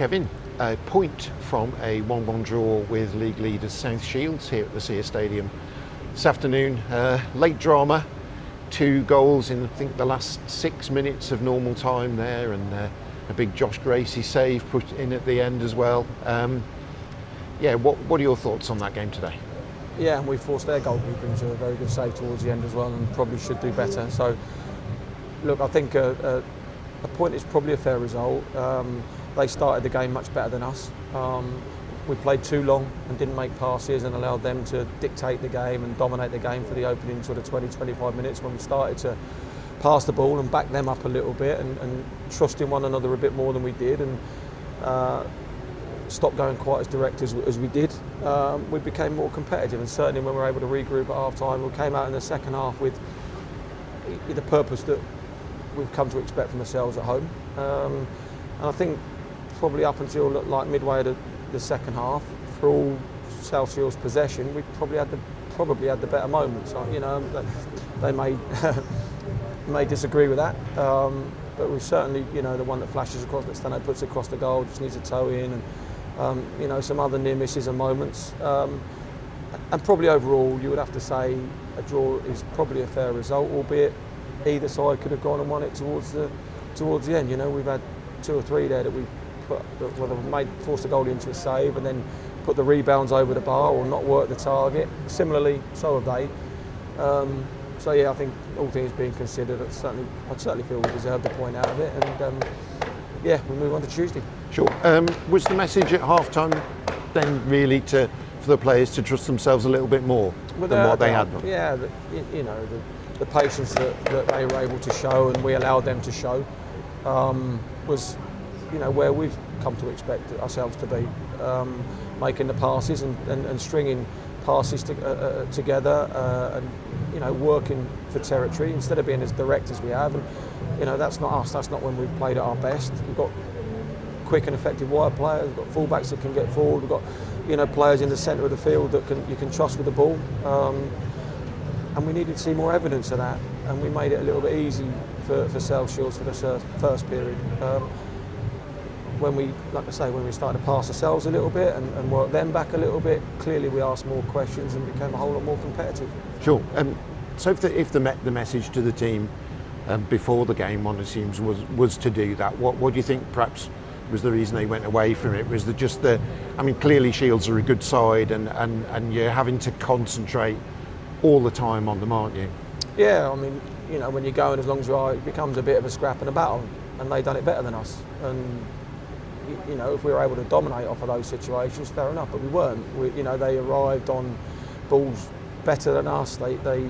Kevin, a point from a 1-1 draw with league leaders South Shields here at the Sears Stadium this afternoon. Late drama, 2 goals in I think the last 6 minutes of normal time there, and a big Josh Gracie save put in at the end as well. What are your thoughts on that game today? Yeah, and we forced their goalkeeper into a very good save towards the end as well, and probably should do better. So, look, I think a point is probably a fair result. They started the game much better than us. We played too long and didn't make passes and allowed them to dictate the game and dominate the game for the opening sort of 20-25 minutes, when we started to pass the ball and back them up a little bit and trust in one another a bit more than we did, and stop going quite as direct as we did. We became more competitive, and certainly when we were able to regroup at half time, we came out in the second half with the purpose that we've come to expect from ourselves at home. And I think probably up until like midway of the second half, for all South Shields' possession, we probably had the better moments. You know, they may disagree with that, but we certainly, you know, the one that flashes across, that Stano puts across the goal, just needs a toe in, and you know, some other near misses and moments. And probably overall, you would have to say a draw is probably a fair result, albeit either side could have gone and won it towards the end. You know, we've had 2 or 3 there that we've forced the goalie into a save and then put the rebounds over the bar or not work the target. Similarly, so have they. So yeah, I think all things being considered, I'd certainly feel we deserved a point out of it, and we move on to Tuesday. Sure. Was the message at half-time then really for the players to trust themselves a little bit more than what they had? Yeah, you know, the patience that they were able to show and we allowed them to show was, you know, where we've come to expect ourselves to be, making the passes and stringing passes together, and you know, working for territory instead of being as direct as we have. And you know, that's not us. That's not when we've played at our best. We've got quick and effective wide players. We've got fullbacks that can get forward. We've got, you know, players in the centre of the field that you can trust with the ball. And we needed to see more evidence of that. And we made it a little bit easy for South Shields for the first period. When we started to pass ourselves a little bit and work them back a little bit, clearly we asked more questions and became a whole lot more competitive. Sure. So if the message to the team before the game, one assumes, was to do that, what do you think perhaps was the reason they went away from it? Was clearly Shields are a good side, and you're having to concentrate all the time on them, aren't you? Yeah, I mean, you know, when you're going as long as you are, it becomes a bit of a scrap and a battle, and they done it better than us. And you know, if we were able to dominate off of those situations, fair enough, but we weren't. You know, they arrived on balls better than us. They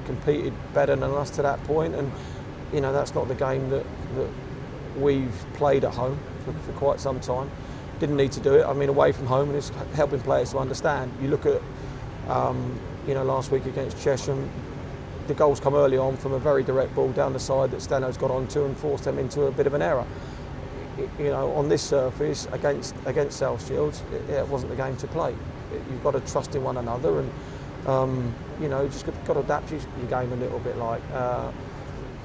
competed better than us to that point, and you know, that's not the game that we've played at home for quite some time. Didn't need to do it. I mean, away from home, and it's helping players to understand. You look at, you know, last week against Chesham, the goals come early on from a very direct ball down the side that Stano's got onto and forced them into a bit of an error. You know, on this surface against South Shields, it wasn't the game to play. You've got to trust in one another, and you know, just got to adapt your game a little bit.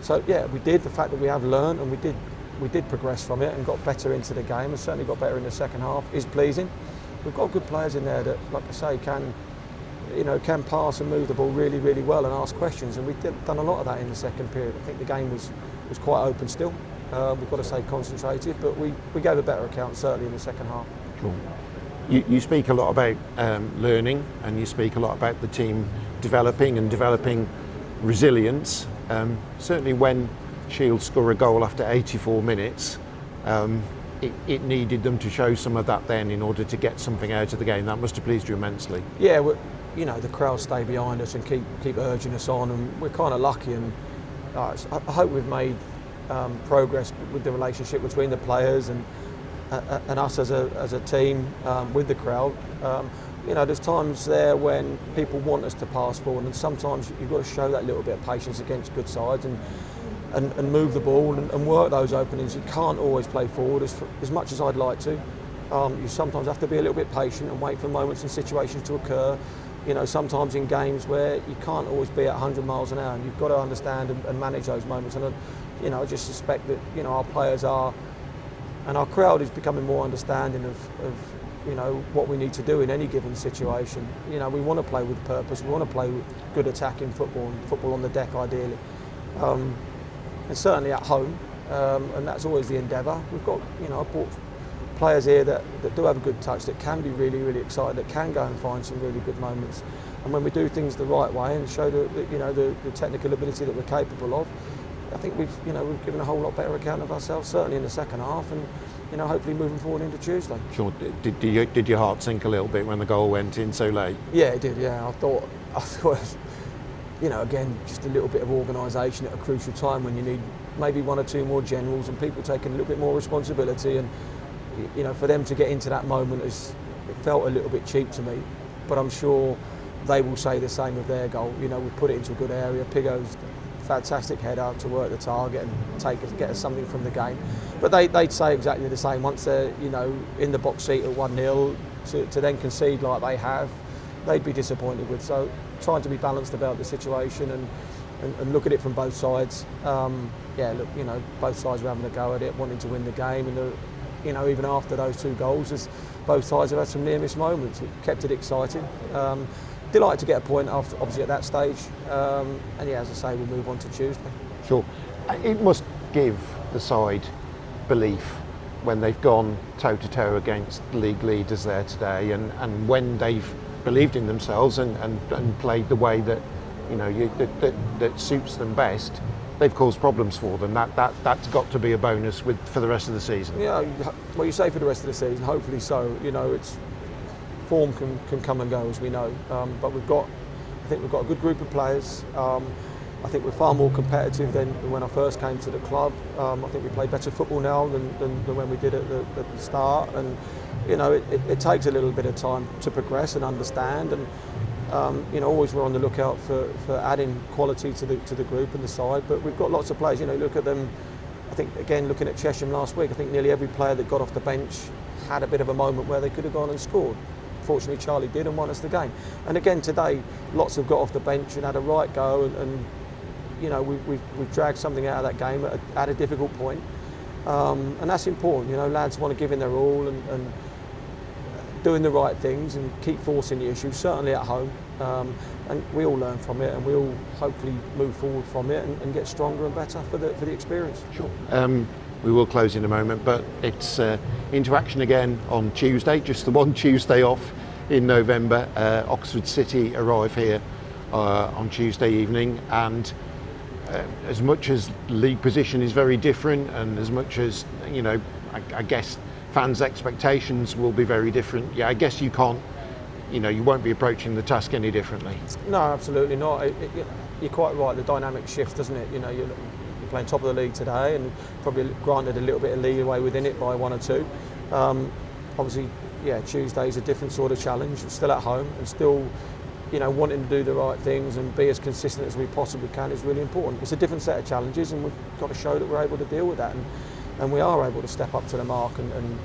So yeah, we did. The fact that we have learned and we did progress from it and got better into the game, and certainly got better in the second half, is pleasing. We've got good players in there that, like I say, can pass and move the ball really, really well and ask questions, and we've done a lot of that in the second period. I think the game was quite open still. We've got to say concentrated, but we gave a better account certainly in the second half. Cool. You speak a lot about learning, and you speak a lot about the team developing resilience. Certainly when Shields score a goal after 84 minutes, it needed them to show some of that then in order to get something out of the game. That must have pleased you immensely. Yeah, you know, the crowd stay behind us and keep urging us on, and we're kind of lucky, and I hope we've made progress with the relationship between the players and us as a team with the crowd. You know, there's times there when people want us to pass forward, and sometimes you've got to show that little bit of patience against good sides and move the ball and work those openings. You can't always play forward as much as I'd like to. You sometimes have to be a little bit patient and wait for moments and situations to occur. You know, sometimes in games where you can't always be at 100 miles an hour, and you've got to understand and manage those moments. And you know, I just suspect that, you know, our players are and our crowd is becoming more understanding of you know, what we need to do in any given situation. You know, we want to play with purpose. We want to play with good attacking football, and football on the deck ideally, and certainly at home. And that's always the endeavour. We've got, you know, I've brought players here that do have a good touch, that can be really, really excited, that can go and find some really good moments. And when we do things the right way and show the technical ability that we're capable of, I think we've given a whole lot better account of ourselves, certainly in the second half, and you know, hopefully moving forward into Tuesday. Sure. Did your heart sink a little bit when the goal went in so late? Yeah, it did. Yeah, I thought, you know, again, just a little bit of organisation at a crucial time when you need maybe one or two more generals and people taking a little bit more responsibility, and you know, for them to get into that moment, it felt a little bit cheap to me. But I'm sure they will say the same of their goal. You know, we put it into a good area. Pigo's fantastic header to work the target and get us something from the game. But they'd say exactly the same once they're, you know, in the box seat at 1-0 to then concede like they have. They'd be disappointed with. So trying to be balanced about the situation and look at it from both sides. Yeah, look, you know, both sides were having a go at it, wanting to win the game, and you know, even after those two goals, both sides have had some near-miss moments. It kept it exciting. Delighted to get a point after, obviously, at that stage. And yeah, as I say, we'll move on to Tuesday. Sure. It must give the side belief when they've gone toe-to-toe against the league leaders there today, and when they've believed in themselves and played the way that, you know, that suits them best. They've caused problems for them. That's got to be a bonus for the rest of the season. Yeah, well, you say for the rest of the season, hopefully so. You know, it's form can come and go, as we know, but I think we've got a good group of players. I think we're far more competitive than when I first came to the club. I think we play better football now than when we did at the start, and you know, it takes a little bit of time to progress and understand, and you know, always we're on the lookout for adding quality to the group and the side. But we've got lots of players. You know, look at them. I think, again, looking at Chesham last week, I think nearly every player that got off the bench had a bit of a moment where they could have gone and scored. Fortunately, Charlie did and won us the game. And again today, lots have got off the bench and had a right go, and you know, we've dragged something out of that game at a difficult point, and that's important. You know, lads want to give in their all and doing the right things and keep forcing the issue, certainly at home, and we all learn from it, and we all hopefully move forward from it and get stronger and better for the experience. Sure. We will close in a moment, but it's into action again on Tuesday, just the one Tuesday off in November. Oxford City arrive here on Tuesday evening, and as much as league position is very different, and as much as, you know, I guess fans' expectations will be very different, yeah, I guess you can't, you know, you won't be approaching the task any differently. No, absolutely not. You're quite right, the dynamic shift, doesn't it? You know, you're playing top of the league today and probably granted a little bit of leeway within it by one or two. Obviously, yeah, Tuesday's a different sort of challenge. We're still at home and still, you know, wanting to do the right things and be as consistent as we possibly can is really important. It's a different set of challenges, and we've got to show that we're able to deal with that, and we are able to step up to the mark and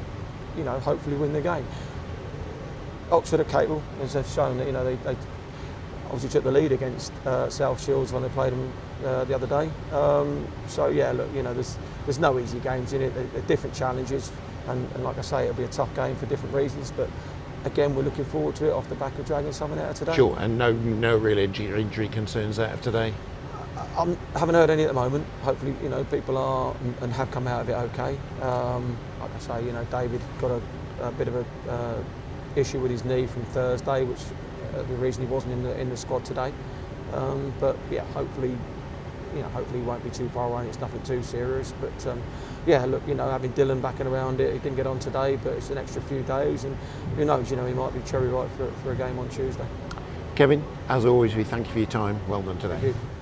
you know, hopefully win the game. Oxford are capable, as they've shown that, you know, they obviously took the lead against South Shields when they played them the other day. So yeah, look, you know, there's no easy games in it. They're different challenges, and like I say, it'll be a tough game for different reasons. But again, we're looking forward to it off the back of dragging something out of today. Sure, and no real injury concerns out of today. I haven't heard any at the moment. Hopefully, you know, people are and have come out of it okay. Like I say, you know, David got a bit of a issue with his knee from Thursday, which the reason he wasn't in the squad today. But yeah, hopefully he won't be too far away. It's nothing too serious. But yeah, look, you know, having Dylan backing around it, he didn't get on today, but it's an extra few days, and who knows? You know, he might be cherry ripe for a game on Tuesday. Kevin, as always, we thank you for your time. Well done today. Thank you.